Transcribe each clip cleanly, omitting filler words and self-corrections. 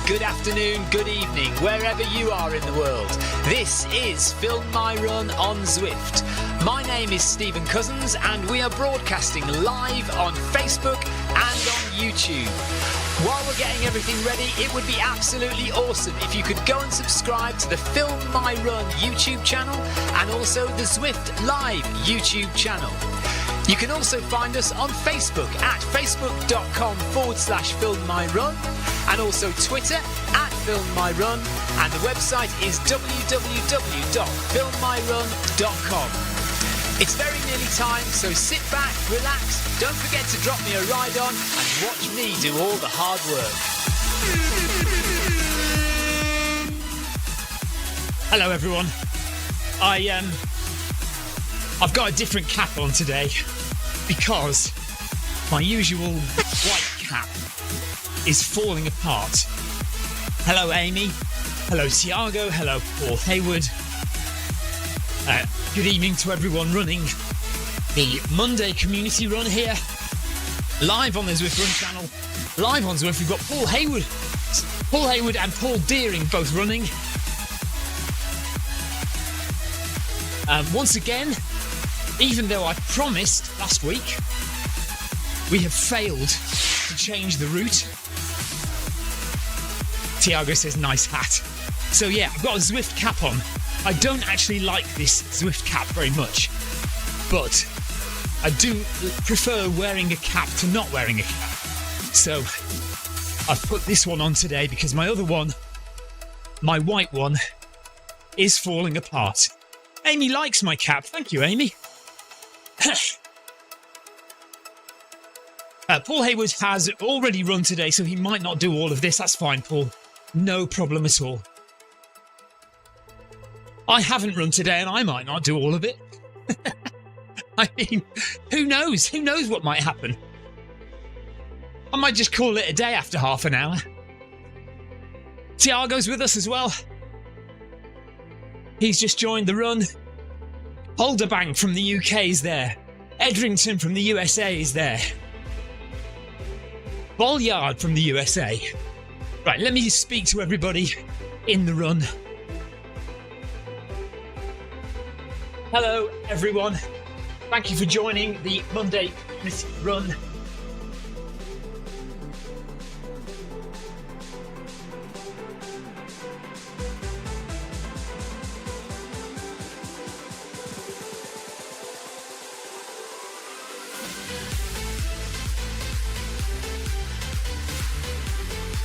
good afternoon, good evening, wherever you are in the world. This is Film My Run on Zwift. My name is Stephen Cousins and we are broadcasting live on Facebook and on YouTube. While we're getting everything ready, it would be absolutely awesome if you could go and subscribe to the Film My Run YouTube channel and also the Zwift Live YouTube channel. You can also find us on Facebook at facebook.com/filmmyrun and also Twitter at filmmyrun, and the website is www.filmmyrun.com. It's very nearly time, so sit back, relax, don't forget to drop me a ride on and watch me do all the hard work. Hello everyone. I've got a different cap on today because my usual white cap is falling apart. Hello Amy, hello Tiago, hello Paul Hayward. Good evening to everyone running the Monday community run here, live on the Zwift Run channel, live on Zwift. We've got Paul Hayward and Paul Deering both running. Once again, even though I promised last week, we have failed to change the route. Tiago says nice hat. So yeah, I've got a Zwift cap on. I don't actually like this Zwift cap very much, but I do prefer wearing a cap to not wearing a cap. So I've put this one on today because my other one, my white one, is falling apart. Amy likes my cap. Thank you, Amy. Paul Hayward has already run today, so he might not do all of this. That's fine, Paul. No problem at all. I haven't run today and I might not do all of it. I mean, who knows? Who knows what might happen? I might just call it a day after half an hour. Tiago's with us as well. He's just joined the run. Holderbank from the UK is there. Edrington from the USA is there. Bolyard from the USA. Right, let me speak to everybody in the run. Hello, everyone. Thank you for joining the Monday community run.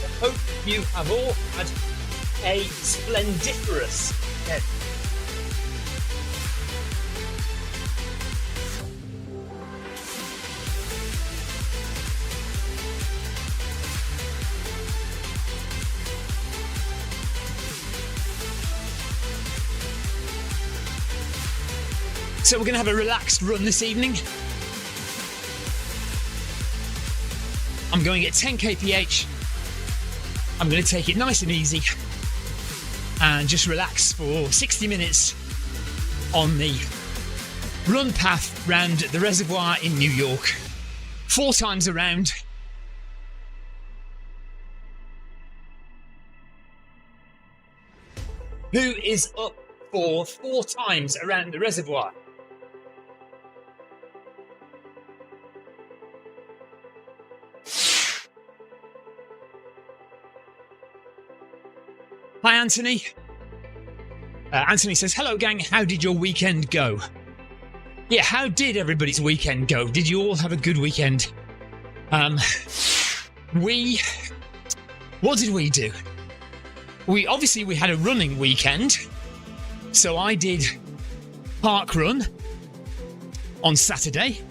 I hope you have all had a splendiferous day. So we're going to have a relaxed run this evening. I'm going at 10 kph. I'm going to take it nice and easy and just relax for 60 minutes on the run path round the reservoir in New York. 4 times around. Who is up for 4 times around the reservoir? Hi, Anthony. Anthony says, hello, gang. How did your weekend go? Yeah, how did everybody's weekend go? Did you all have a good weekend? What did we do? We had a running weekend. So I did park run on Saturday.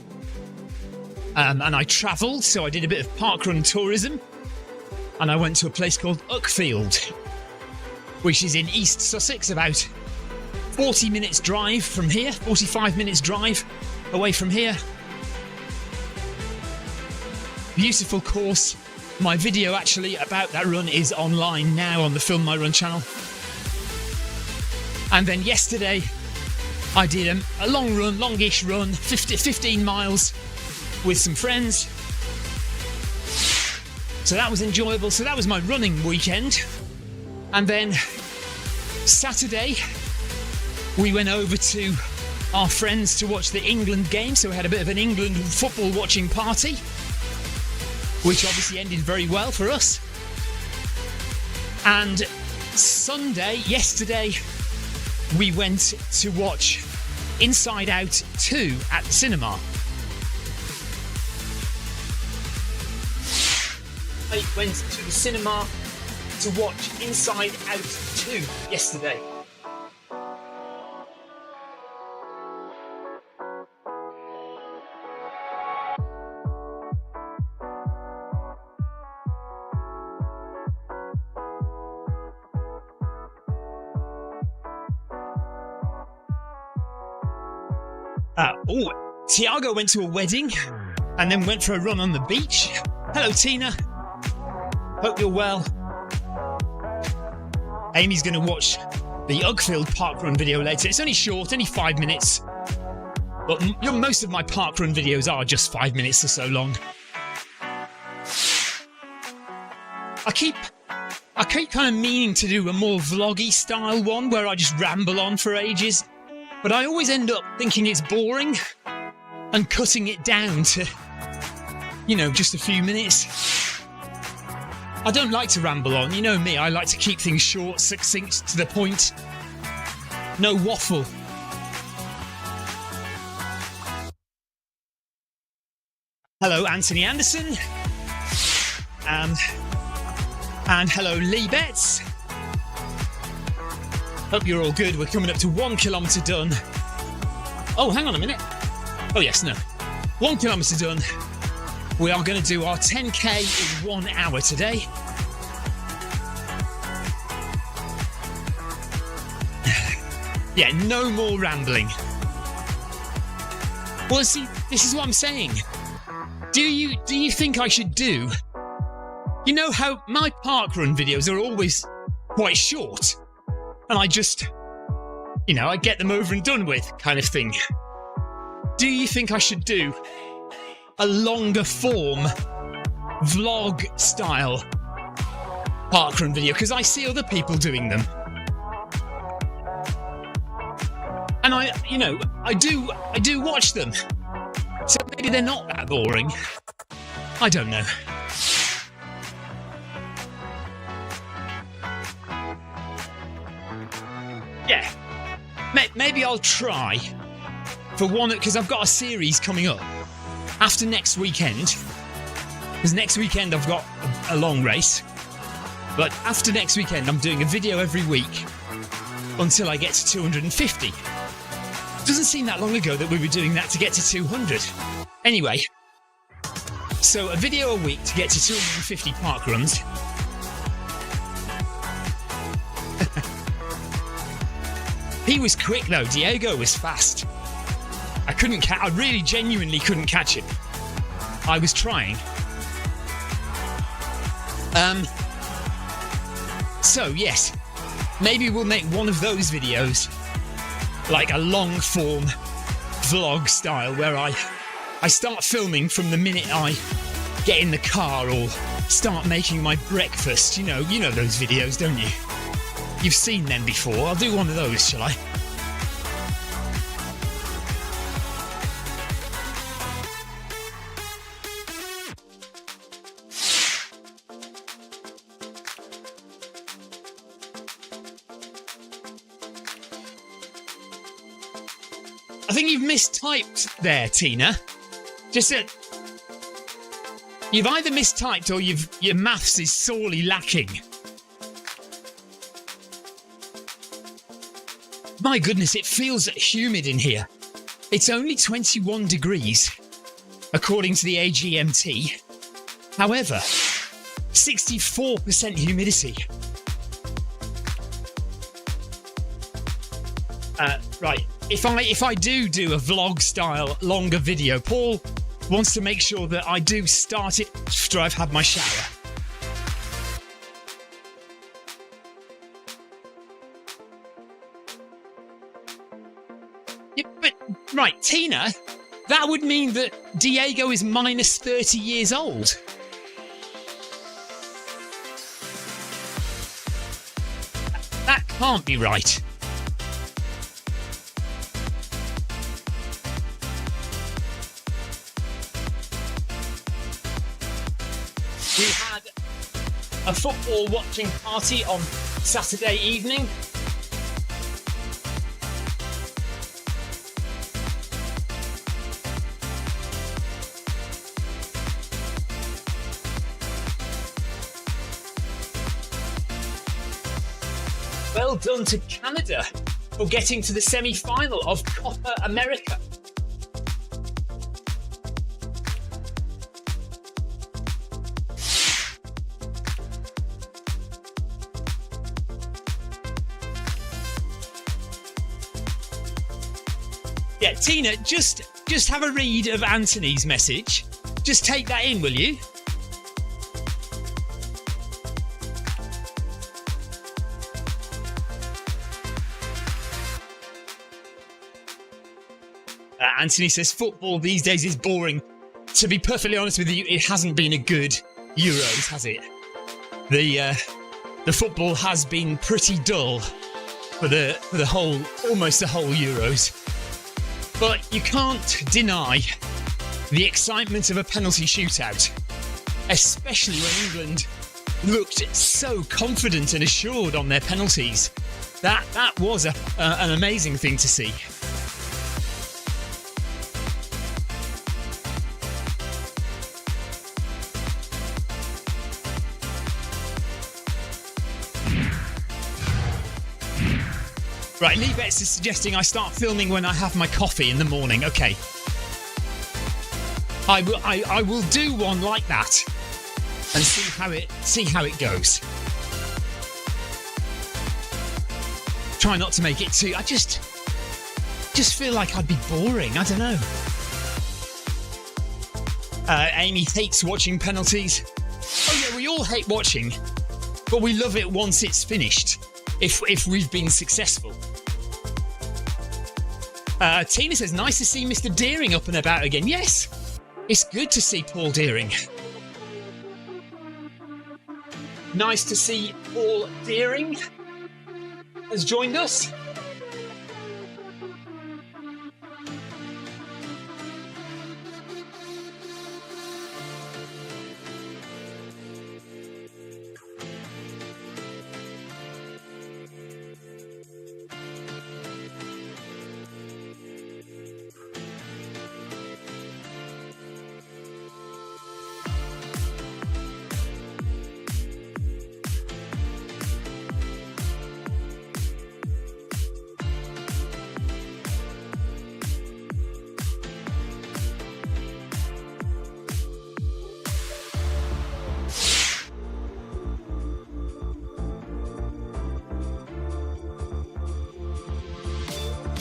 And I travelled, so I did a bit of park run tourism. And I went to a place called Uckfield, which is in East Sussex, about 40 minutes drive from here, 45 minutes drive away from here. Beautiful course. My video actually about that run is online now on the Film My Run channel. And then yesterday I did a long run, longish run, 15 miles with some friends. So that was enjoyable. So that was my running weekend. And then Saturday, we went over to our friends to watch the England game. So we had a bit of an England football watching party, which obviously ended very well for us. And Sunday, yesterday, we went to watch Inside Out 2 at the cinema. I went to the cinema to watch Inside Out 2 yesterday. Tiago went to a wedding and then went for a run on the beach. Hello, Tina. Hope you're well. Amy's going to watch the Uckfield parkrun video later. It's only short, only 5 minutes. But most of my parkrun videos are just 5 minutes or so long. I keep kind of meaning to do a more vloggy style one where I just ramble on for ages. But I always end up thinking it's boring and cutting it down to, just a few minutes. I don't like to ramble on. You know me, I like to keep things short, succinct, to the point. No waffle. Hello, Anthony Anderson. And hello, Lee Betts. Hope you're all good. We're coming up to 1 kilometre done. Oh, hang on a minute. Oh, yes, no. 1 kilometre done. We are going to do our 10k in 1 hour today. Yeah, no more rambling. Well, see, this is what I'm saying. Do you think I should do... You know how my parkrun videos are always quite short? And I just, I get them over and done with kind of thing. Do you think I should do a longer form vlog style parkrun video? Because I see other people doing them. And I do watch them. So maybe they're not that boring. I don't know. Yeah, maybe I'll try for one, because I've got a series coming up after next weekend. Because next weekend I've got a long race, but after next weekend I'm doing a video every week until I get to 250. Doesn't seem that long ago that we were doing that to get to 200. Anyway, so a video a week to get to 250 parkruns. He was quick though, Diego was fast. I really genuinely couldn't catch him. I was trying. So yes, maybe we'll make one of those videos, like a long form vlog style, where I start filming from the minute I get in the car or start making my breakfast. You know those videos, don't you? You've seen them before. I'll do one of those, shall I? I think you've mistyped there, Tina. You've either mistyped or your maths is sorely lacking. My goodness, it feels humid in here. It's only 21 degrees, according to the AGMT. However, 64% humidity. Right, if I do a vlog style longer video, Paul wants to make sure that I do start it after I've had my shower. Yeah, but, right, Tina, that would mean that Diego is minus 30 years old. Can't be right. We had a football watching party on Saturday evening. Well done to Canada for getting to the semi-final of Copa America. Yeah, Tina, just have a read of Anthony's message. Just take that in, will you? Anthony says football these days is boring. To be perfectly honest with you, it hasn't been a good Euros, has it? The football has been pretty dull for the whole, almost the whole Euros. But you can't deny the excitement of a penalty shootout, especially when England looked so confident and assured on their penalties. That was an amazing thing to see. Right, Lee Betts is suggesting I start filming when I have my coffee in the morning. Okay. I will do one like that and see how it goes. Try not to make it too. I just feel like I'd be boring. I don't know. Amy hates watching penalties. Oh yeah, we all hate watching, but we love it once it's finished. If we've been successful. Tina says, nice to see Mr. Deering up and about again. Yes, it's good to see Paul Deering. Nice to see Paul Deering has joined us.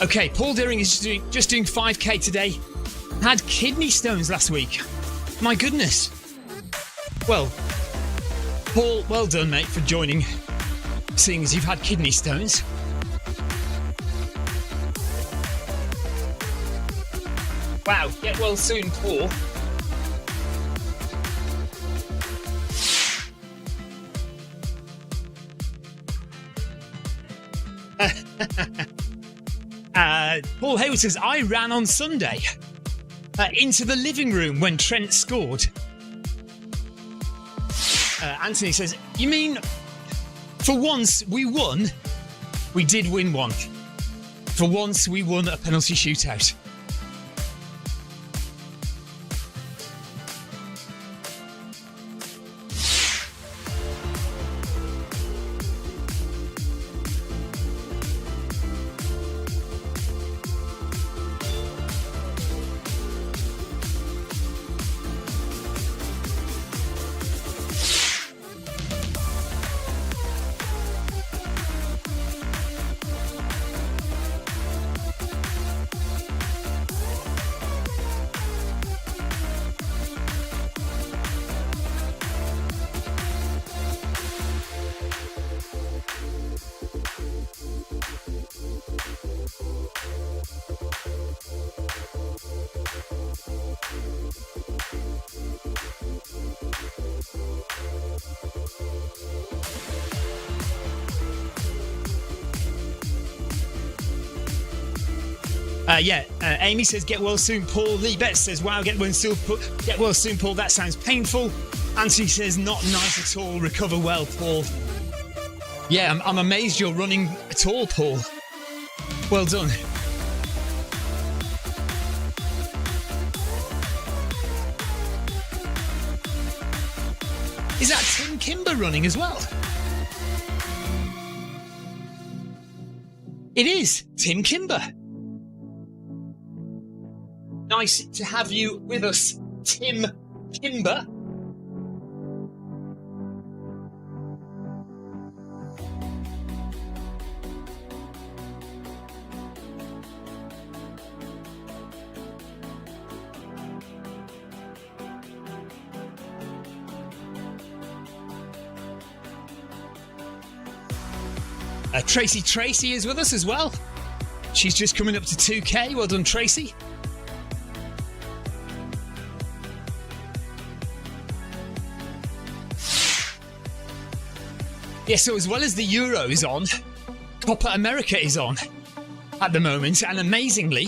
Okay, Paul Deering is just doing 5k today. Had kidney stones last week. My goodness. Well, Paul, well done, mate, for joining, seeing as you've had kidney stones. Wow, get well soon, Paul. Paul Hayward says, I ran on Sunday into the living room when Trent scored. Anthony says, you mean for once we won? We did win one. For once we won a penalty shootout. Amy says, get well soon, Paul. Lee Betts says, wow, get well soon, Paul. That sounds painful. Anthony says, not nice at all. Recover well, Paul. Yeah, I'm amazed you're running at all, Paul. Well done. Is that Tim Kimber running as well? It is Tim Kimber. Nice to have you with us, Tim Kimber. Tracy is with us as well. She's just coming up to 2K. Well done, Tracy. Yeah, so as well as the Euro is on, Copa America is on at the moment. And amazingly,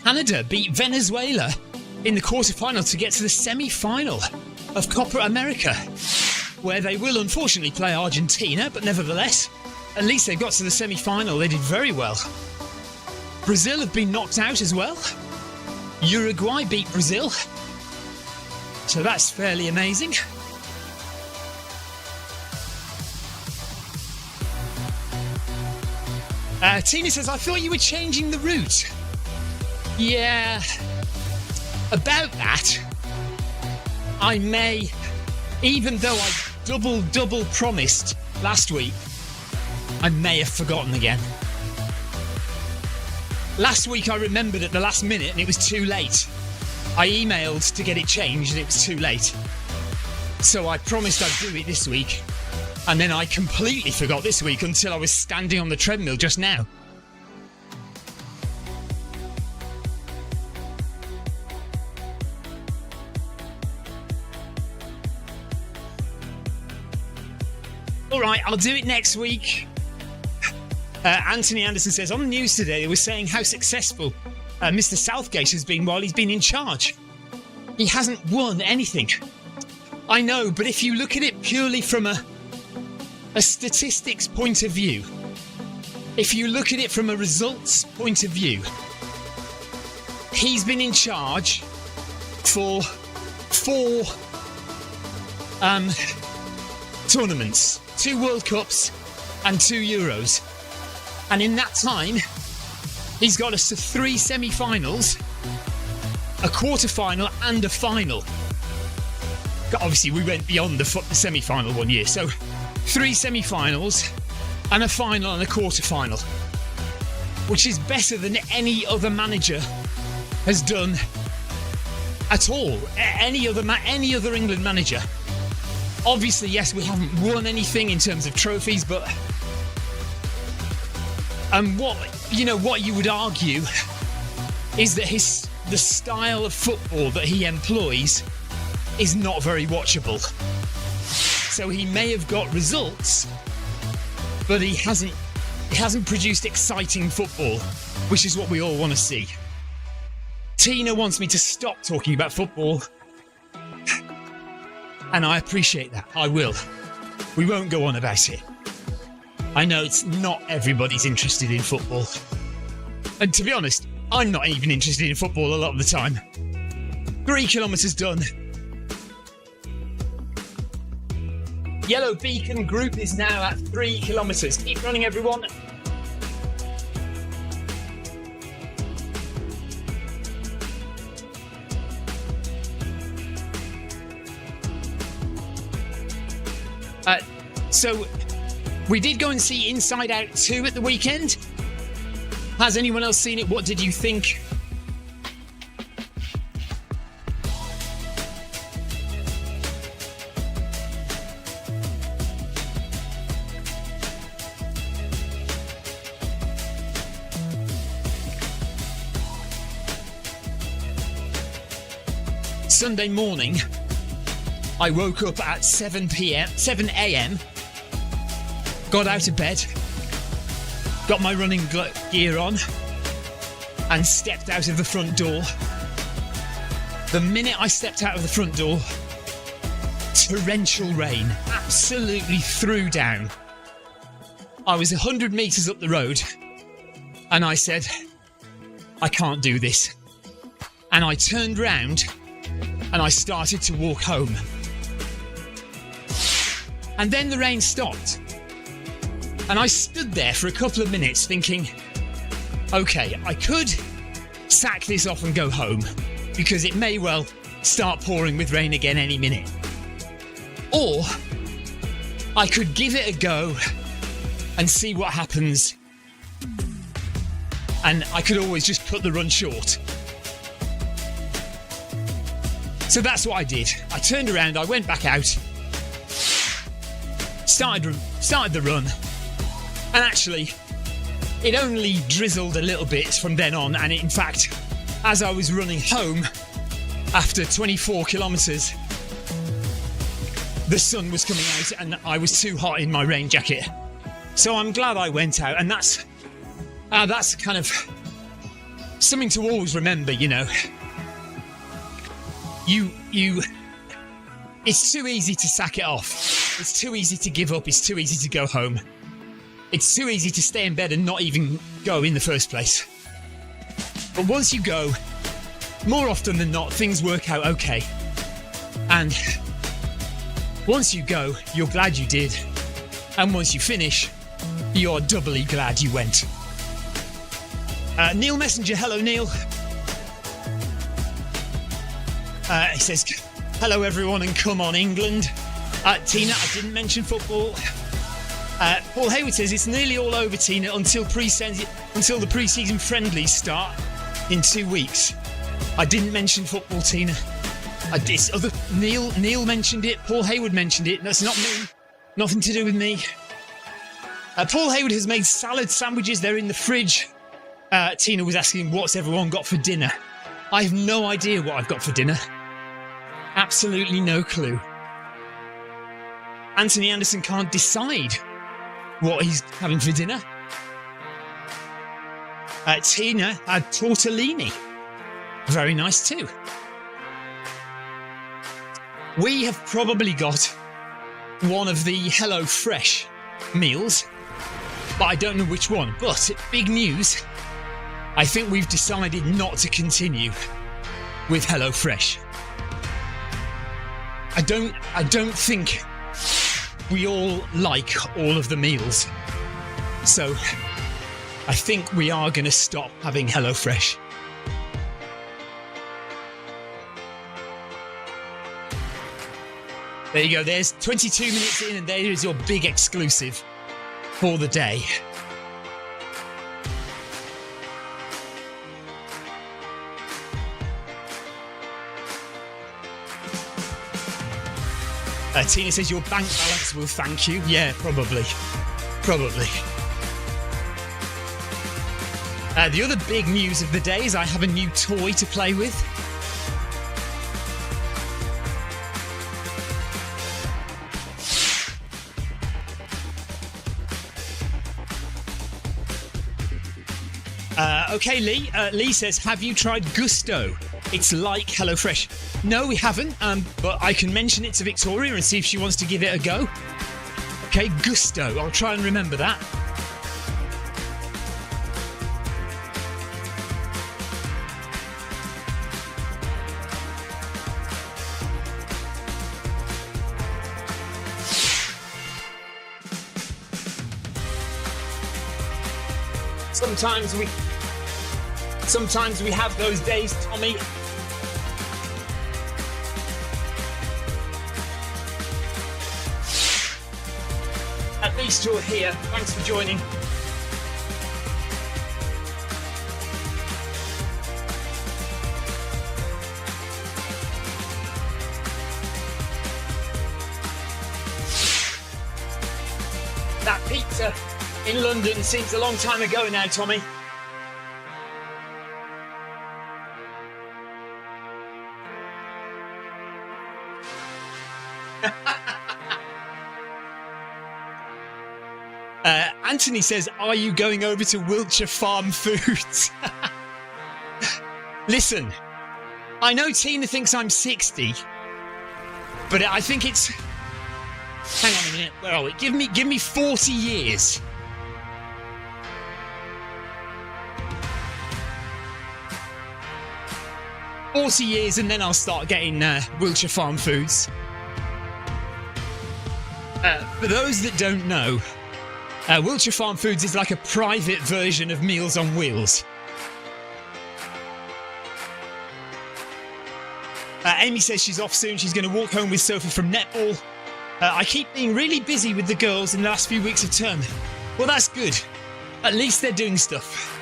Canada beat Venezuela in the quarterfinal to get to the semi-final of Copa America, where they will unfortunately play Argentina, but nevertheless, at least they got to the semi-final. They did very well. Brazil have been knocked out as well. Uruguay beat Brazil. So that's fairly amazing. Tina says, I thought you were changing the route. Yeah, about that, I may, even though I double promised last week, I may have forgotten again. Last week I remembered at the last minute and it was too late. I emailed to get it changed and it was too late. So I promised I'd do it this week, and then I completely forgot this week until I was standing on the treadmill just now. All right, I'll do it next week. Anthony Anderson says, on the news today, they were saying how successful Mr. Southgate has been while he's been in charge. He hasn't won anything. I know, but if you look at it purely from a statistics point of view, if you look at it from a results point of view, he's been in charge for 4 tournaments, 2 World Cups and 2 Euros. And in that time, he's got us to 3 semi-finals, a quarter-final and a final. Obviously, we went beyond the semi-final one year. So 3 semi-finals and a final and a quarter-final, which is better than any other manager has done at all. Any other England manager. Obviously, yes, we haven't won anything in terms of trophies, but what you would argue is that the style of football that he employs is not very watchable. So he may have got results, but he hasn't produced exciting football, which is what we all want to see. Tina wants me to stop talking about football, and I appreciate that. I will. We won't go on about it. I know it's not everybody's interested in football. And to be honest, I'm not even interested in football a lot of the time. 3 kilometres done. Yellow Beacon group is now at 3 kilometres. Keep running, everyone. So we did go and see Inside Out 2 at the weekend. Has anyone else seen it? What did you think? Sunday morning, I woke up at 7 a.m, got out of bed, got my running gear on, and stepped out of the front door. The minute I stepped out of the front door, torrential rain absolutely threw down. I was 100 metres up the road and I said, I can't do this. And I turned round and I started to walk home. And then the rain stopped. And I stood there for a couple of minutes thinking, okay, I could sack this off and go home because it may well start pouring with rain again any minute. Or I could give it a go and see what happens. And I could always just cut the run short. So that's what I did. I turned around, I went back out, started the run, and actually it only drizzled a little bit from then on, and in fact, as I was running home after 24 kilometres, the sun was coming out and I was too hot in my rain jacket. So I'm glad I went out, and that's kind of something to always remember, you know. It's too easy to sack it off. It's too easy to give up. It's too easy to go home. It's too easy to stay in bed and not even go in the first place. But once you go, more often than not, things work out okay. And once you go, you're glad you did. And once you finish, you're doubly glad you went. Neil Messenger, hello Neil. He says, hello everyone and come on England. Tina, I didn't mention football. Paul Hayward says, it's nearly all over, Tina, until the pre-season friendlies start in 2 weeks. I didn't mention football, Tina. Neil mentioned it, Paul Hayward mentioned it. That's not me. Nothing to do with me. Paul Hayward has made salad sandwiches. They're in the fridge. Tina was asking, what's everyone got for dinner? I have no idea what I've got for dinner. Absolutely no clue. Anthony Anderson can't decide what he's having for dinner. Tina had tortellini. Very nice too. We have probably got one of the Hello Fresh meals, but I don't know which one. But big news, I think we've decided not to continue with Hello Fresh. I don't think we all like all of the meals. So I think we are going to stop having Hello Fresh. There you go, there's 22 minutes in and there is your big exclusive for the day. Tina says your bank balance will thank you. Yeah, probably. The other big news of the day is I have a new toy to play with. Okay, Lee. Lee says, have you tried Gusto? It's like HelloFresh. No, we haven't, but I can mention it to Victoria and see if she wants to give it a go. Okay, Gusto. I'll try and remember that. Sometimes we have those days, Tommy. At least you're here. Thanks for joining. That pizza in London seems a long time ago now, Tommy. Anthony says, are you going over to Wiltshire Farm Foods? Listen, I know Tina thinks I'm 60, but I think it's... Hang on a minute, where are we? Give me 40 years. And then I'll start getting Wiltshire Farm foods. For those that don't know, Wiltshire Farm Foods is like a private version of Meals on Wheels. Amy says she's off soon. She's going to walk home with Sophie from netball. I keep being really busy with the girls in the last few weeks of term. Well, that's good. At least they're doing stuff.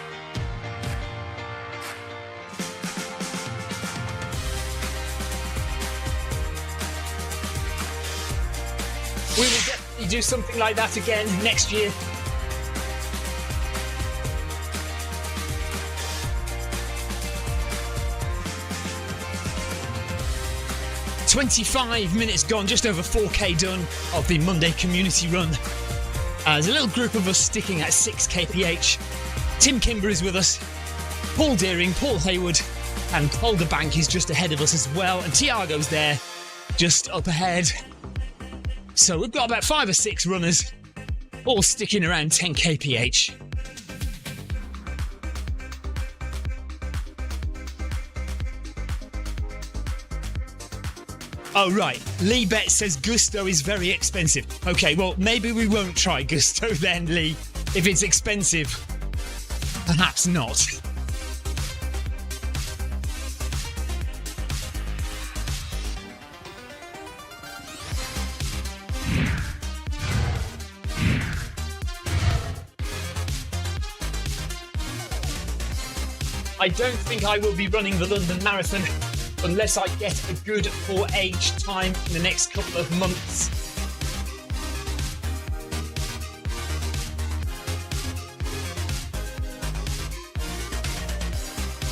We will definitely do something like that again next year. "25 minutes gone, just over 4k done of the Monday community run. There's a little group of us sticking at 6 kph. Tim Kimber is with us, Paul Deering, Paul Hayward, and Calder Bank is just ahead of us as well, and Tiago's there, just up ahead. So we've got about 5 or 6 runners, all sticking around 10 kph. Oh, right. Lee Bet says Gusto is very expensive. Okay, well, maybe we won't try Gusto then, Lee. If it's expensive, perhaps not. I don't think I will be running the London Marathon unless I get a good 4H time in the next couple of months.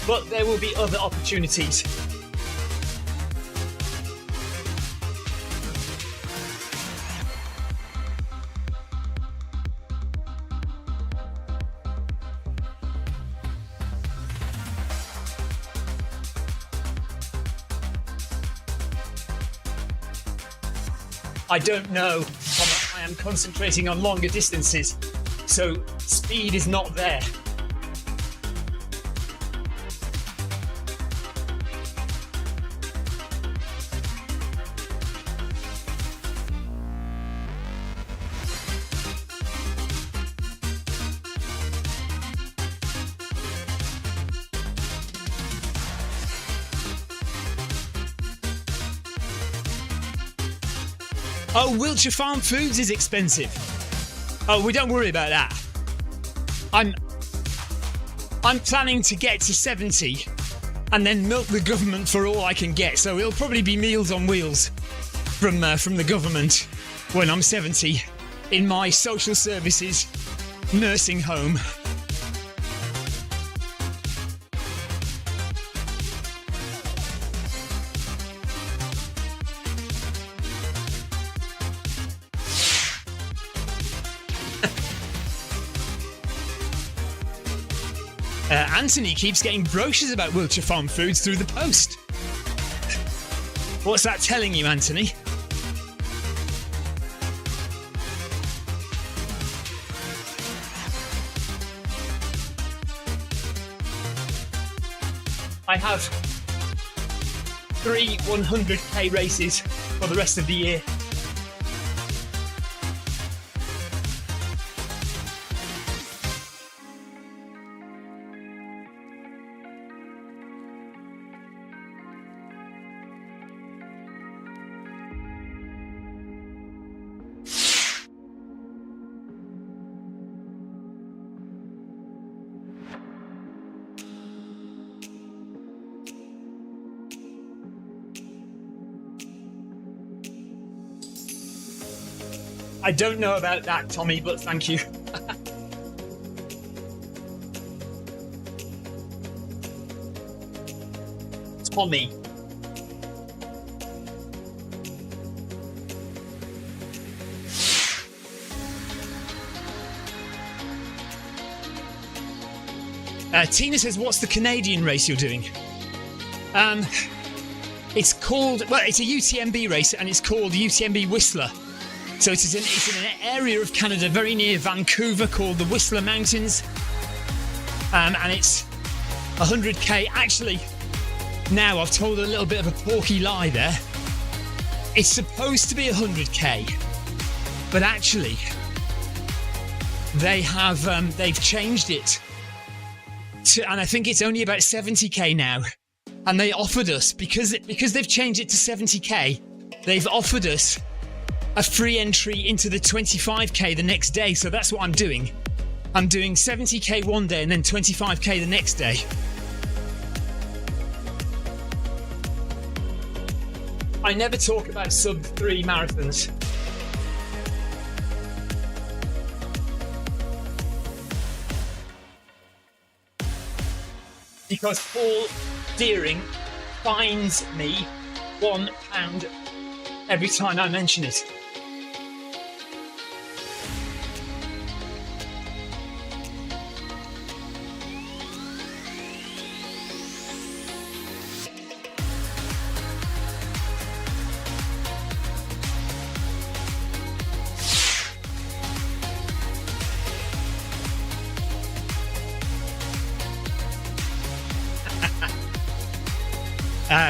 But there will be other opportunities. I don't know. I am concentrating on longer distances, so speed is not there. Oh, Wiltshire Farm Foods is expensive. Oh, we don't worry about that. I'm planning to get to 70 and then milk the government for all I can get. So it'll probably be Meals on Wheels from the government when I'm 70 in my social services nursing home. Anthony keeps getting brochures about Wiltshire Farm Foods through the post. What's that telling you, Anthony? I have 3 100k races for the rest of the year. I don't know about that, Tommy, but thank you. Tommy. Tina says, what's the Canadian race you're doing? It's called, well, it's a UTMB race, and it's called UTMB Whistler. So it's in an area of Canada very near Vancouver called the Whistler Mountains. And it's 100k. Actually, now I've told a little bit of a porky lie there. It's supposed to be 100k, but actually they've changed it to, and I think it's only about 70k now. And they offered us, because they've changed it to 70k, they've offered us a free entry into the 25k the next day. So that's what I'm doing. I'm doing 70k one day and then 25k the next day. I never talk about sub-3 marathons. Because Paul Deering fines me £1 every time I mention it.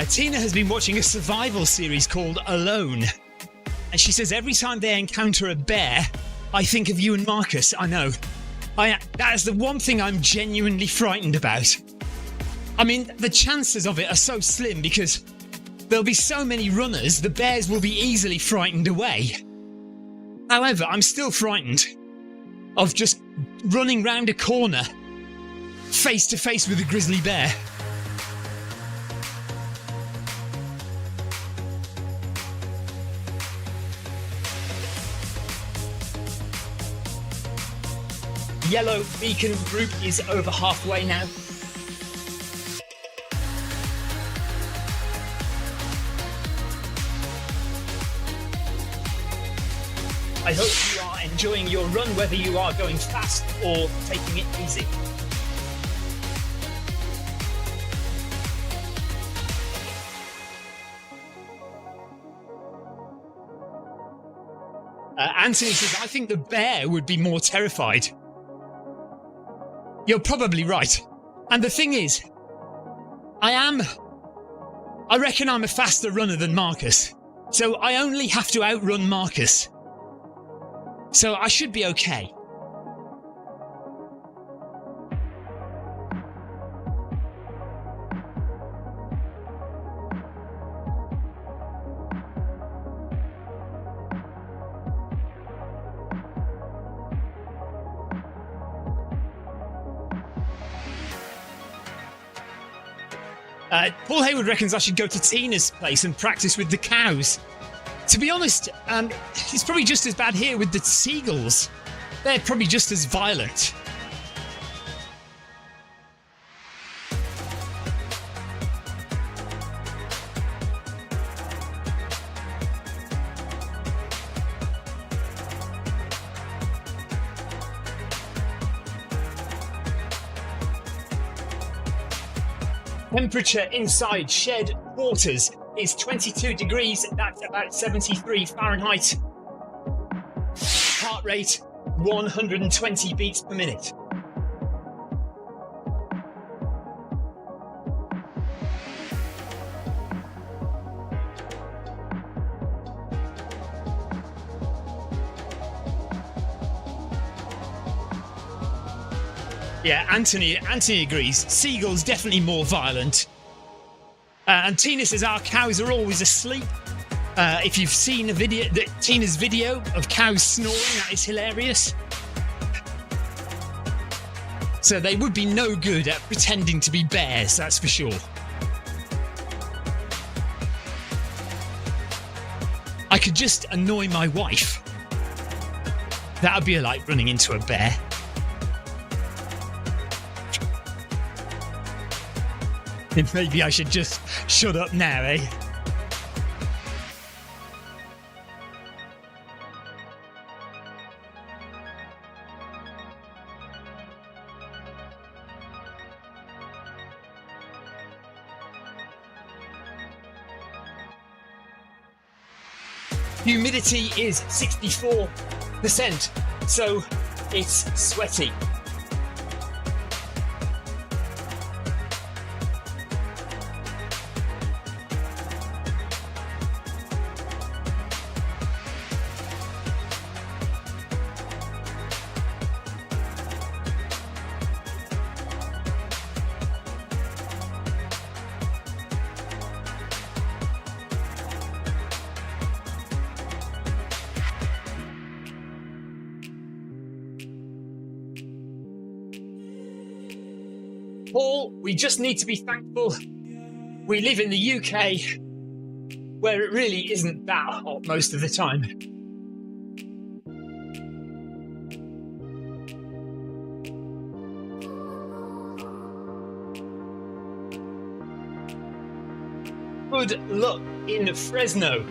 Tina has been watching a survival series called Alone. And she says every time they encounter a bear, I think of you and Marcus. I know. That is the one thing I'm genuinely frightened about. I mean, the chances of it are so slim because there'll be so many runners, the bears will be easily frightened away. However, I'm still frightened of just running round a corner face to face with a grizzly bear. Yellow Beacon group is over halfway now. I hope you are enjoying your run, whether you are going fast or taking it easy. Anthony says, I think the bear would be more terrified. You're probably right. And the thing is, I reckon I'm a faster runner than Marcus. So I only have to outrun Marcus. So I should be okay. Paul Hayward reckons I should go to Tina's place and practice with the cows. To be honest, it's probably just as bad here with the seagulls. They're probably just as violent. Temperature inside shed quarters is 22 degrees, that's about 73 Fahrenheit. Heart rate 120 beats per minute. Yeah, Anthony agrees. Seagulls definitely more violent. And Tina says our cows are always asleep. If you've seen Tina's video of cows snoring, that is hilarious. So they would be no good at pretending to be bears, that's for sure. I could just annoy my wife. That would be like running into a bear. Maybe I should just shut up now, eh? Humidity is 64%, so it's sweaty. Paul, we just need to be thankful we live in the UK where it really isn't that hot most of the time. Good luck in Fresno.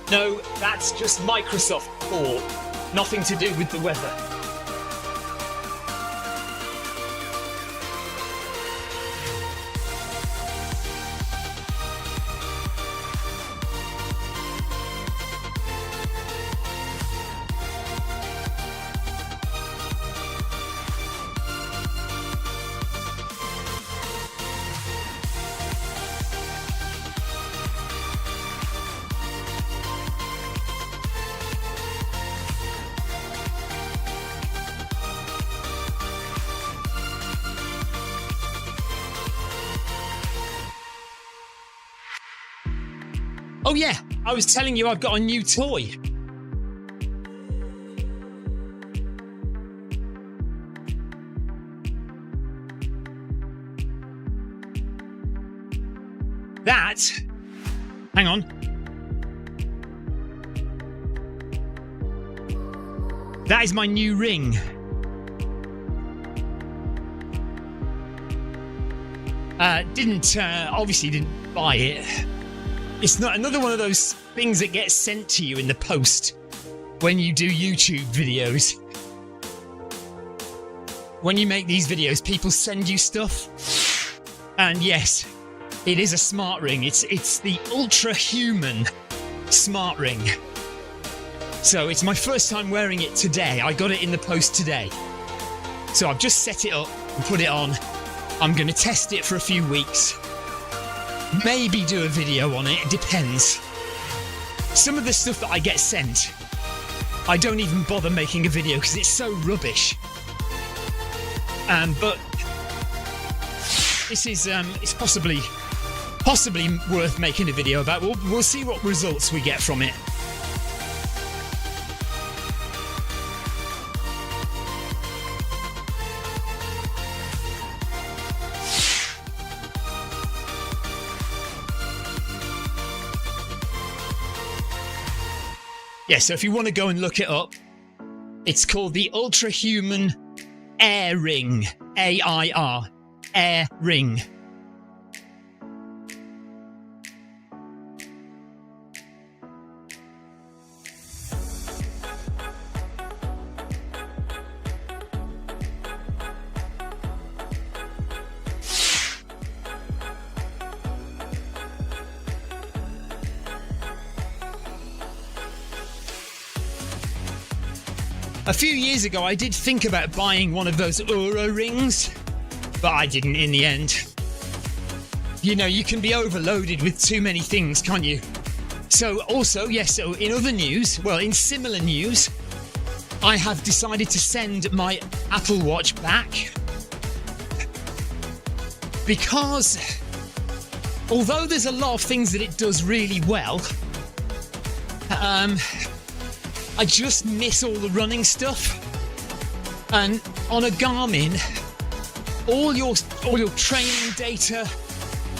No, that's just Microsoft Core. Nothing to do with the weather. Oh yeah, I was telling you I've got a new toy. Hang on. That is my new ring. Obviously didn't buy it. It's not another one of those things that gets sent to you in the post when you do YouTube videos. When you make these videos, people send you stuff. And yes, it is a smart ring. It's the Ultra Human smart ring. So it's my first time wearing it today. I got it in the post today. So I've just set it up and put it on. I'm going to test it for a few weeks. Maybe do a video on it. It depends. Some of the stuff that I get sent, I don't even bother making a video because it's so rubbish. But this is it's possibly worth making a video about. We'll see what results we get from it. Yeah, so if you want to go and look it up, it's called the Ultra Human Air Ring. AIR. Air Ring. A few years ago, I did think about buying one of those Oura rings, but I didn't in the end. You know, you can be overloaded with too many things, can't you? So also, yes, so in other news, well, in similar news, I have decided to send my Apple Watch back. Because although there's a lot of things that it does really well, I just miss all the running stuff. And on a Garmin, all your training data,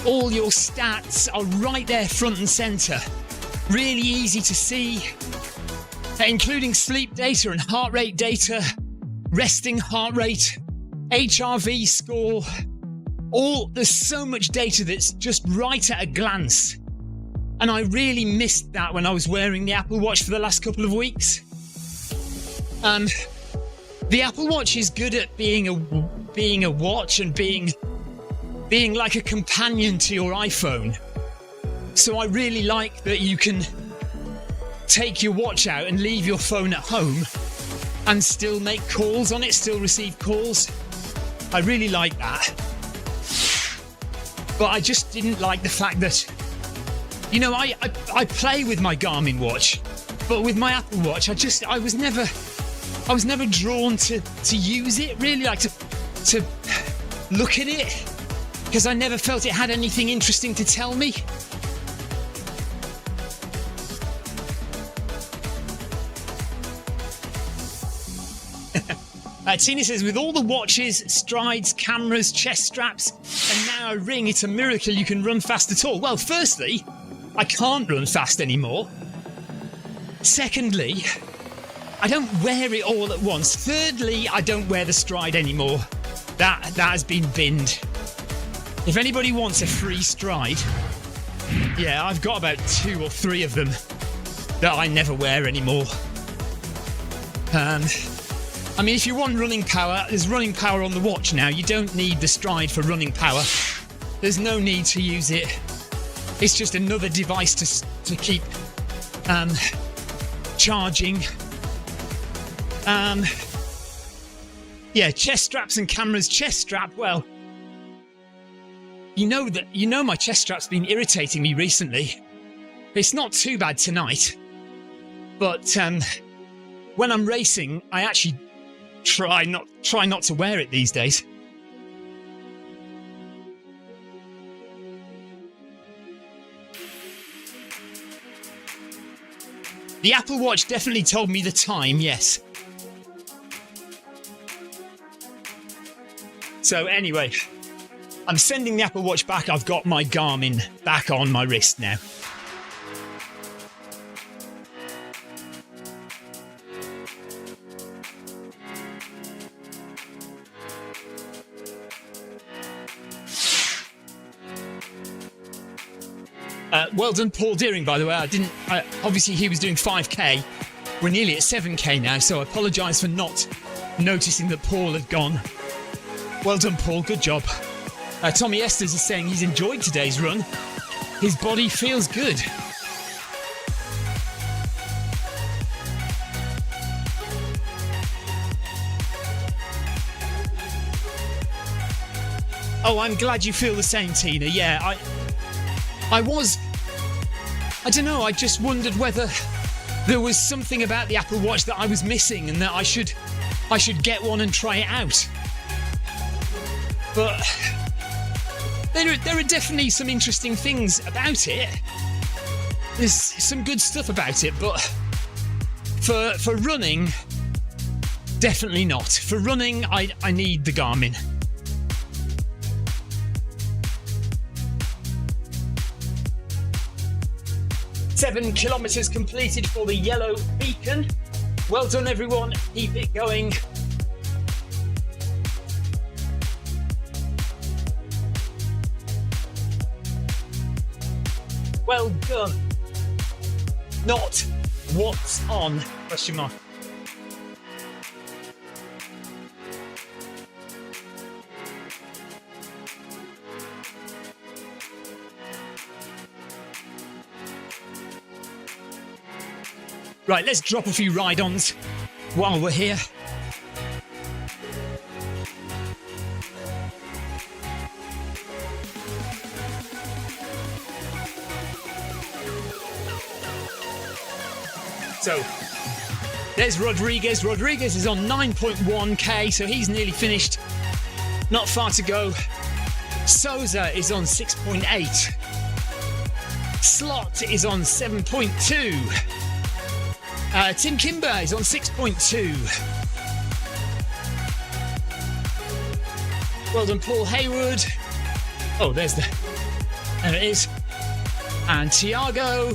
all your stats are right there front and center. Really easy to see, including sleep data and heart rate data, resting heart rate, HRV score, there's so much data that's just right at a glance. And I really missed that when I was wearing the Apple Watch for the last couple of weeks. The Apple Watch is good at being a watch and being like a companion to your iPhone. So I really like that you can take your watch out and leave your phone at home and still make calls on it, still receive calls. I really like that. But I just didn't like the fact that, you know, I play with my Garmin watch, but with my Apple Watch, I was never drawn to use it, really, like to look at it, because I never felt it had anything interesting to tell me. Tina says, with all the watches, strides, cameras, chest straps, and now a ring, it's a miracle you can run fast at all. Well, firstly, I can't run fast anymore. Secondly, I don't wear it all at once. Thirdly, I don't wear the stride anymore. That has been binned. If anybody wants a free stride, yeah, I've got about 2 or 3 of them that I never wear anymore. I mean, if you want running power, there's running power on the watch now. You don't need the stride for running power. There's no need to use it. It's just another device to keep charging. Yeah, chest straps and cameras. Chest strap, well, you know my chest strap's been irritating me recently. It's not too bad tonight, but when I'm racing, I actually try not to wear it these days. The Apple Watch definitely told me the time, yes. So anyway, I'm sending the Apple Watch back. I've got my Garmin back on my wrist now. Well done, Paul Deering, by the way. Obviously, he was doing 5k. We're nearly at 7k now, so I apologise for not noticing that Paul had gone. Well done, Paul. Good job. Tommy Esters is saying he's enjoyed today's run. His body feels good. Oh, I'm glad you feel the same, Tina. Yeah, I don't know, I just wondered whether there was something about the Apple Watch that I was missing and that I should get one and try it out. But there are definitely some interesting things about it. There's some good stuff about it, but for running, definitely not. For running, I need the Garmin. Seven kilometres completed for the yellow beacon. Well done, everyone. Keep it going. Well done. Not what's on, question mark. Right, let's drop a few ride-ons while we're here. So, there's Rodriguez. Rodriguez is on 9.1k, so he's nearly finished. Not far to go. Souza is on 6.8. Slot is on 7.2. Tim Kimber is on 6.2. Well done, Paul Hayward. Oh, there it is. And Tiago.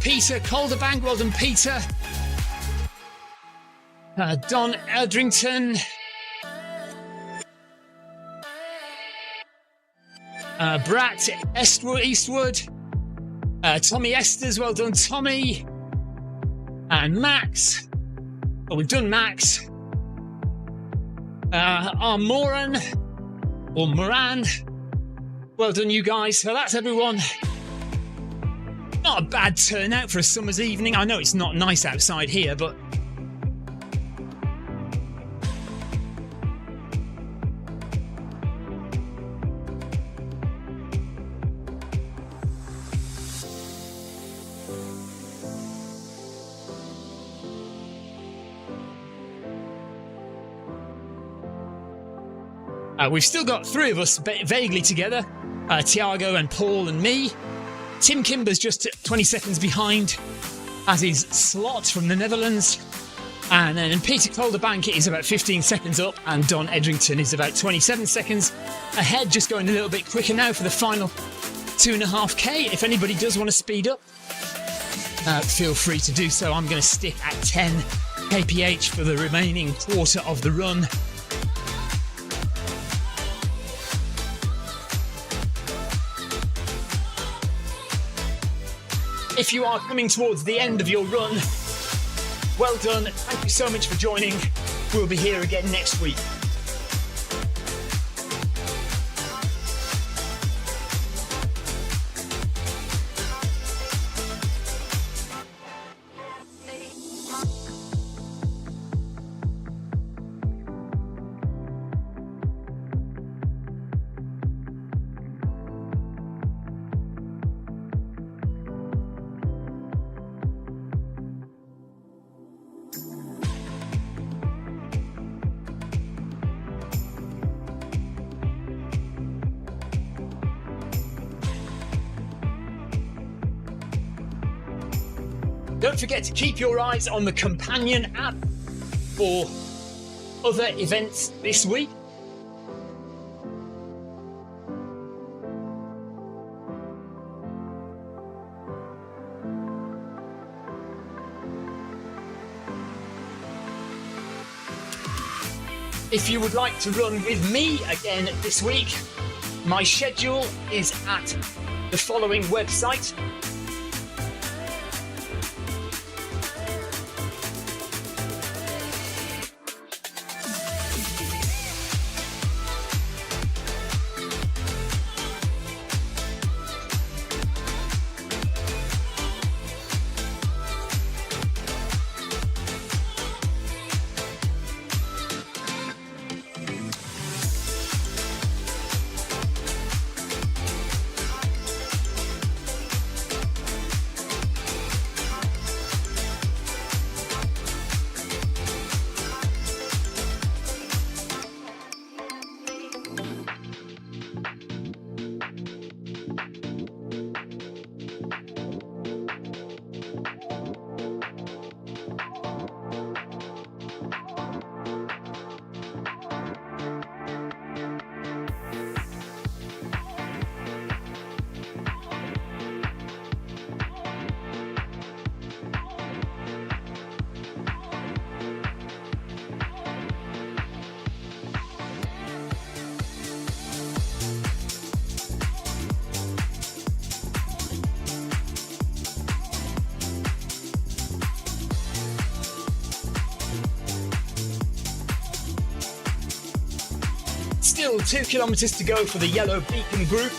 Peter Calderbank. Well done, Peter. Don Eldrington. Brat Eastwood, Tommy Esters, well done Tommy, and Max. Well, we've done Max. Moran, or Moran. Well done, you guys. So that's everyone. Not a bad turnout for a summer's evening. I know it's not nice outside here, but we've still got three of us vaguely together, Tiago and Paul and me. Tim Kimber's just 20 seconds behind, as is Slot from the Netherlands. And then Peter Calderbank is about 15 seconds up, and Don Edrington is about 27 seconds ahead, just going a little bit quicker now for the final 2.5k. If anybody does want to speed up, feel free to do so. I'm going to stick at 10 kph for the remaining quarter of the run. If you are coming towards the end of your run, well done. Thank you so much for joining. We'll be here again next week. Don't forget to keep your eyes on the Companion app for other events this week. If you would like to run with me again this week, my schedule is at the following website. Still 2 kilometres to go for the Yellow Beacon group.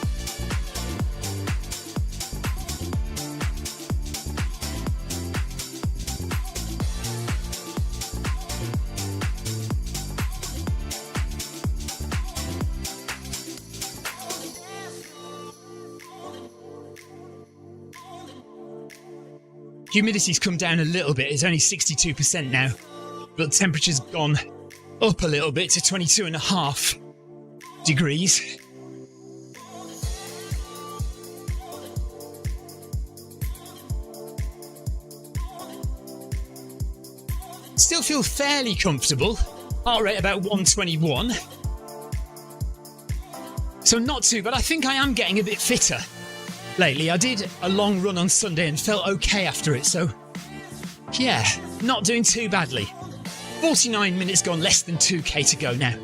Humidity's come down a little bit, it's only 62% now, but temperature's gone up a little bit to 22.5 degrees. Still feel fairly comfortable, heart rate about 121. So not too bad. I think I am getting a bit fitter lately. I did a long run on Sunday and felt okay after it, so yeah, not doing too badly. 49 minutes gone, less than 2k to go now.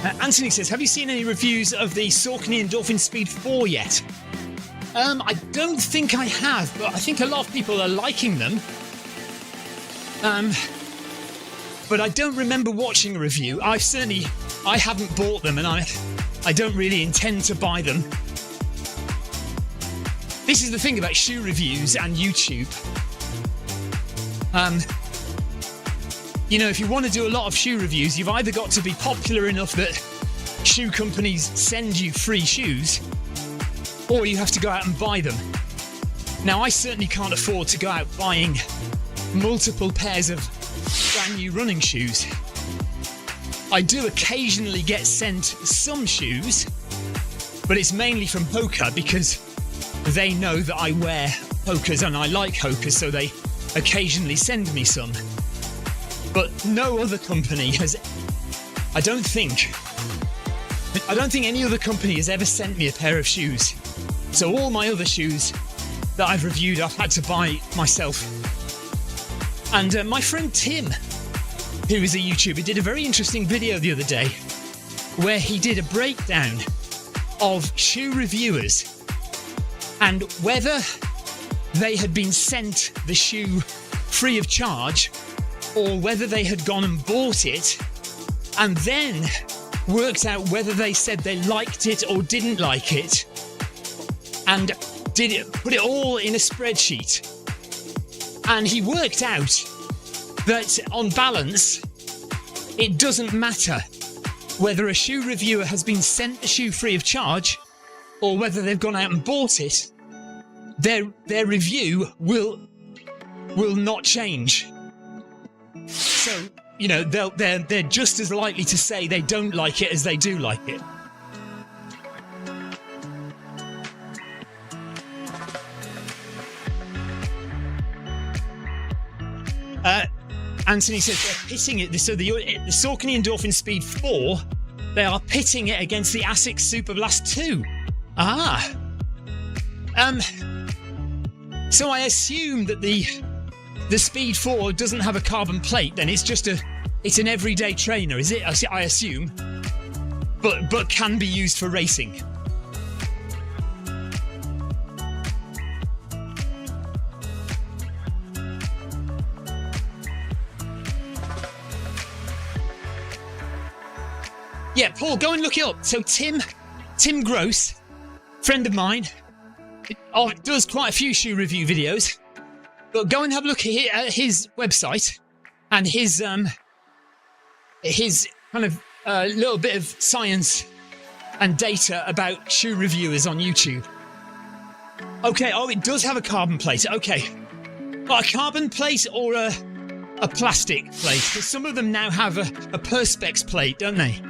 Anthony says, have you seen any reviews of the Saucony Endorphin Speed 4 yet? I don't think I have, but I think a lot of people are liking them. But I don't remember watching a review. I haven't bought them, and I don't really intend to buy them. This is the thing about shoe reviews and YouTube. You know, if you want to do a lot of shoe reviews, you've either got to be popular enough that shoe companies send you free shoes, or you have to go out and buy them. Now, I certainly can't afford to go out buying multiple pairs of brand new running shoes. I do occasionally get sent some shoes, but it's mainly from Hoka because they know that I wear Hokas and I like Hokas, so they occasionally send me some. But no other company has, I don't think any other company has ever sent me a pair of shoes. So all my other shoes that I've reviewed, I've had to buy myself. And my friend Tim, who is a YouTuber, did a very interesting video the other day where he did a breakdown of shoe reviewers and whether they had been sent the shoe free of charge or whether they had gone and bought it and then worked out whether they said they liked it or didn't like it and put it all in a spreadsheet. And he worked out that on balance, it doesn't matter whether a shoe reviewer has been sent the shoe free of charge or whether they've gone out and bought it. Their review will not change. So, you know, they're just as likely to say they don't like it as they do like it. Anthony says they're pitting it. So the Saucony Endorphin Speed 4, they are pitting it against the Asics Superblast 2. Ah. So I assume that the Speed 4 doesn't have a carbon plate. Then it's an everyday trainer, is it? I assume, but can be used for racing. Yeah, Paul, go and look it up. So Tim Gross, friend of mine, does quite a few shoe review videos. But go and have a look at his website and his kind of little bit of science and data about shoe reviewers on YouTube. Okay, it does have a carbon plate. Okay, but a carbon plate or a plastic plate? Because some of them now have a Perspex plate, don't they?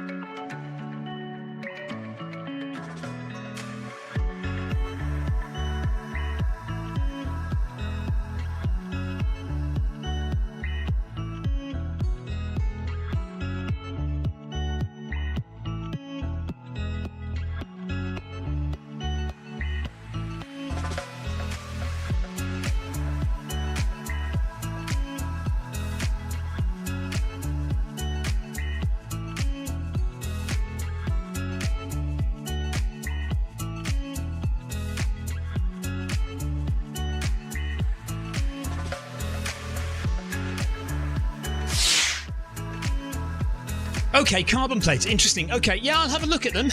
Okay, carbon plates, interesting. Okay, yeah, I'll have a look at them.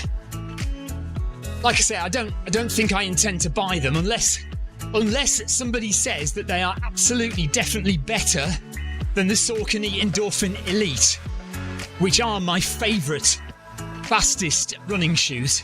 Like I say, I don't think I intend to buy them unless somebody says that they are absolutely, definitely better than the Saucony Endorphin Elite, which are my favourite, fastest running shoes.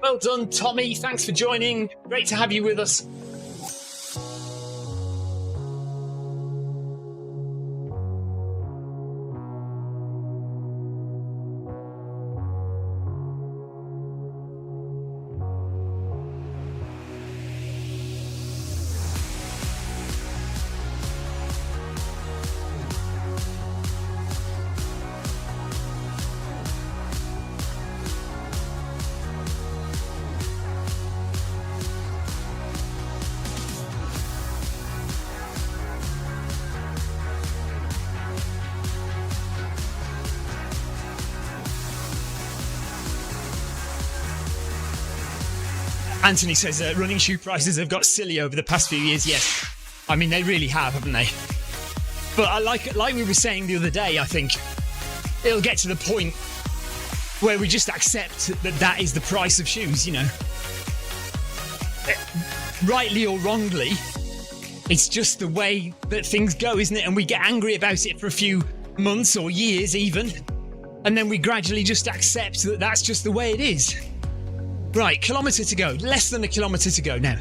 Well done, Tommy. Thanks for joining. Great to have you with us. Anthony says running shoe prices have got silly over the past few years. Yes, I mean, they really have, haven't they? But I like we were saying the other day, I think it'll get to the point where we just accept that is the price of shoes, you know. Rightly or wrongly, it's just the way that things go, isn't it? And we get angry about it for a few months or years even, and then we gradually just accept that that's just the way it is. Right, kilometre to go. Less than a kilometre to go now.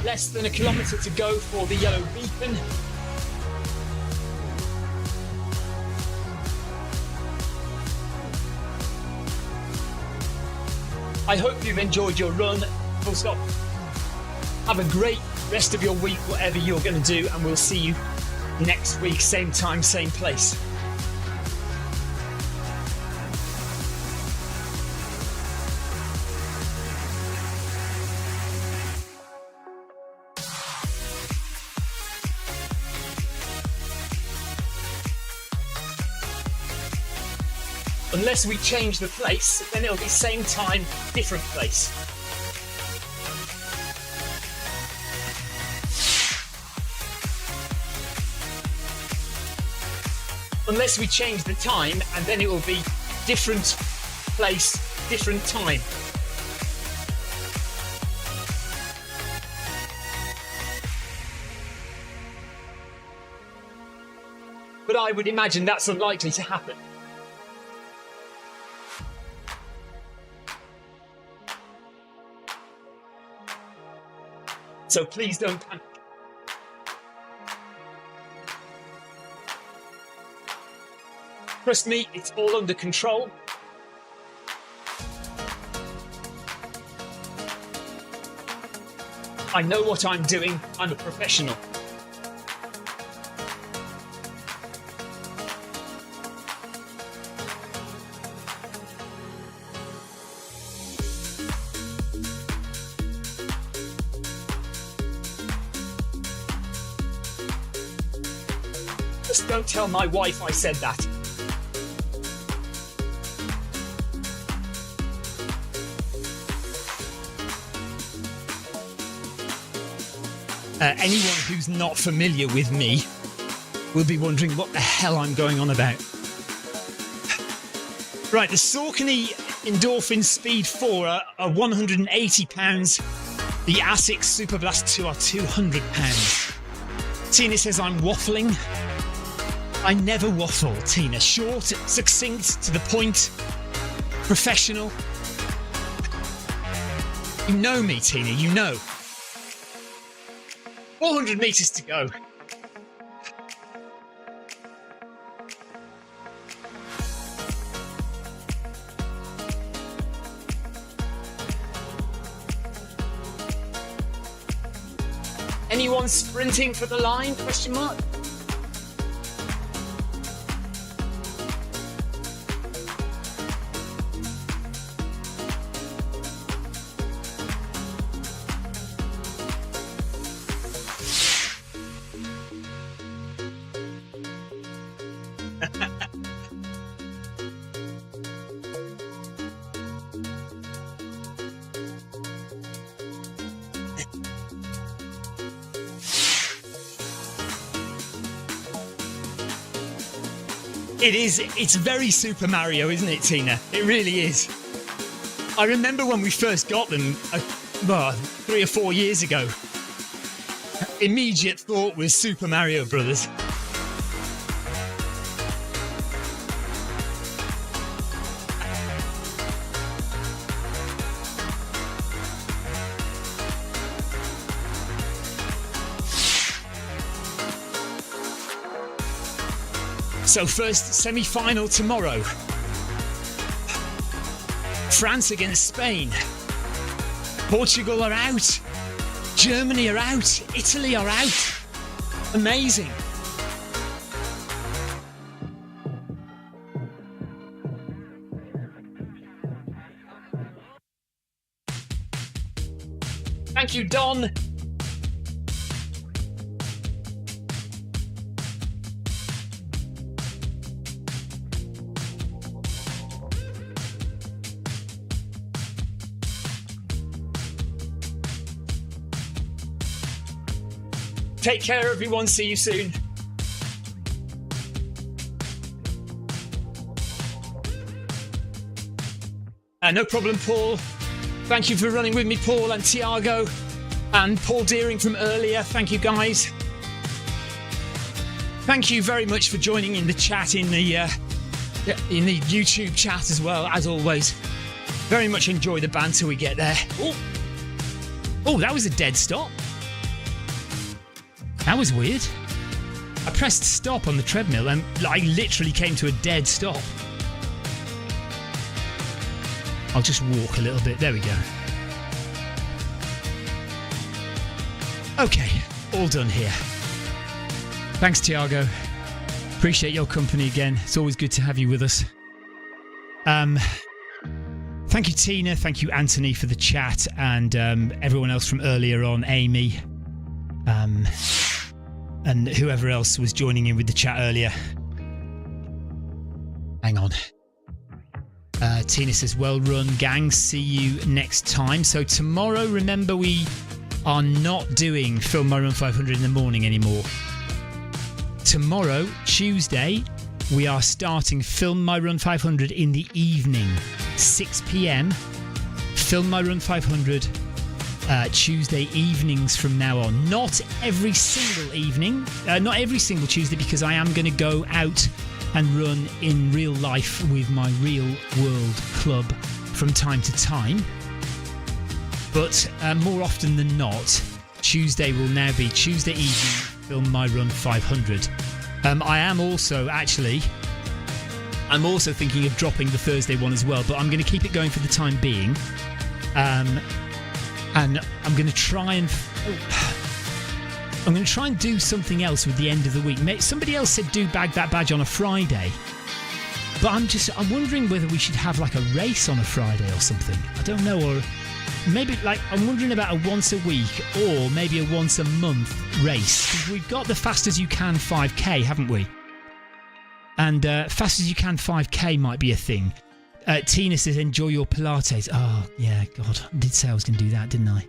Less than a kilometre to go for the yellow beacon. I hope you've enjoyed your run. Full stop. Have a great rest of your week, whatever you're going to do, and we'll see you next week, same time, same place. Unless we change the place, then it'll be same time, different place. Unless we change the time, and then it will be different place, different time. But I would imagine that's unlikely to happen. So please don't panic. Trust me, it's all under control. I know what I'm doing. I'm a professional. Just don't tell my wife I said that. Anyone who's not familiar with me will be wondering what the hell I'm going on about. Right, the Saucony Endorphin Speed 4 are £180. The Asics Superblast 2 are £200. Tina says I'm waffling. I never waffle, Tina. Short, succinct, to the point, professional. You know me, Tina, you know. 400 metres to go. Anyone sprinting for the line? Question mark. It's very Super Mario, isn't it, Tina? It really is. I remember when we first got them 3 or 4 years ago. Immediate thought was Super Mario Brothers. So first semi-final tomorrow. France against Spain. Portugal are out. Germany are out. Italy are out. Amazing. Thank you, Don. Take care, everyone. See you soon. No problem, Paul. Thank you for running with me, Paul and Tiago and Paul Deering from earlier. Thank you, guys. Thank you very much for joining in the chat in the YouTube chat as well, as always. Very much enjoy the banter we get there. Oh, that was a dead stop. That was weird. I pressed stop on the treadmill and I literally came to a dead stop. I'll just walk a little bit. There we go. Okay, all done here. Thanks, Tiago. Appreciate your company again. It's always good to have you with us. Thank you, Tina. Thank you, Anthony, for the chat, and everyone else from earlier on, Amy. And whoever else was joining in with the chat earlier. Hang on. Tina says, well run, gang. See you next time. So tomorrow, remember, we are not doing Film My Run 500 in the morning anymore. Tomorrow, Tuesday, we are starting Film My Run 500 in the evening, 6 p.m. Film My Run 500 Tuesday evenings from now on. Not every single evening, not every single Tuesday, because I am going to go out and run in real life with my Real World Club from time to time. But more often than not, Tuesday will now be Tuesday evening, Film My Run 500. I'm also thinking of dropping the Thursday one as well, but I'm going to keep it going for the time being. And I'm going to try and do something else with the end of the week. Somebody else said do bag that badge on a Friday, but I'm wondering whether we should have like a race on a Friday or something. I don't know, or maybe I'm wondering about a once a week or maybe a once a month race. We've got the Fast As You Can 5k, haven't we? And Fast As You Can 5k might be a thing. Tina says, enjoy your Pilates. Oh, yeah, God. I did say I was going to do that, didn't I?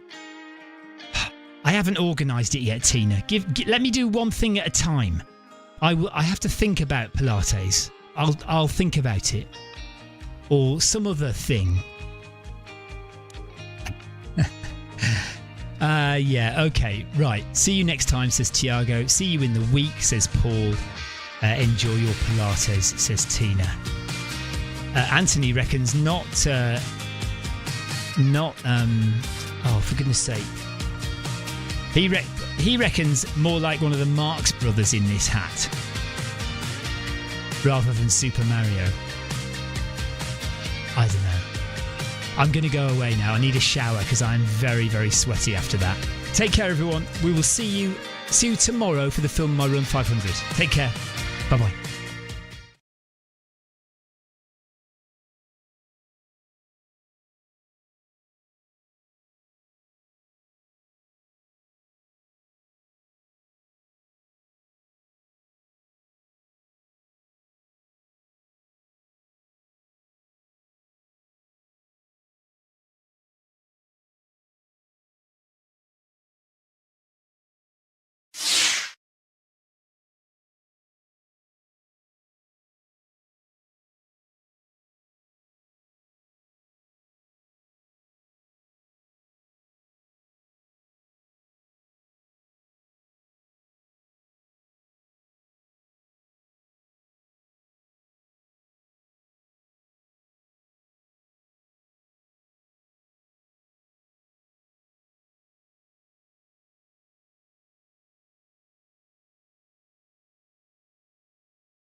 I haven't organised it yet, Tina. Let me do one thing at a time. I have to think about Pilates. I'll think about it. Or some other thing. Yeah, okay, right. See you next time, says Tiago. See you in the week, says Paul. Enjoy your Pilates, says Tina. Anthony reckons not. Oh, for goodness sake. He reckons more like one of the Marx brothers in this hat, rather than Super Mario. I don't know. I'm going to go away now. I need a shower because I'm very, very sweaty after that. Take care, everyone. We will see you tomorrow for the Film My Run 500. Take care. Bye-bye.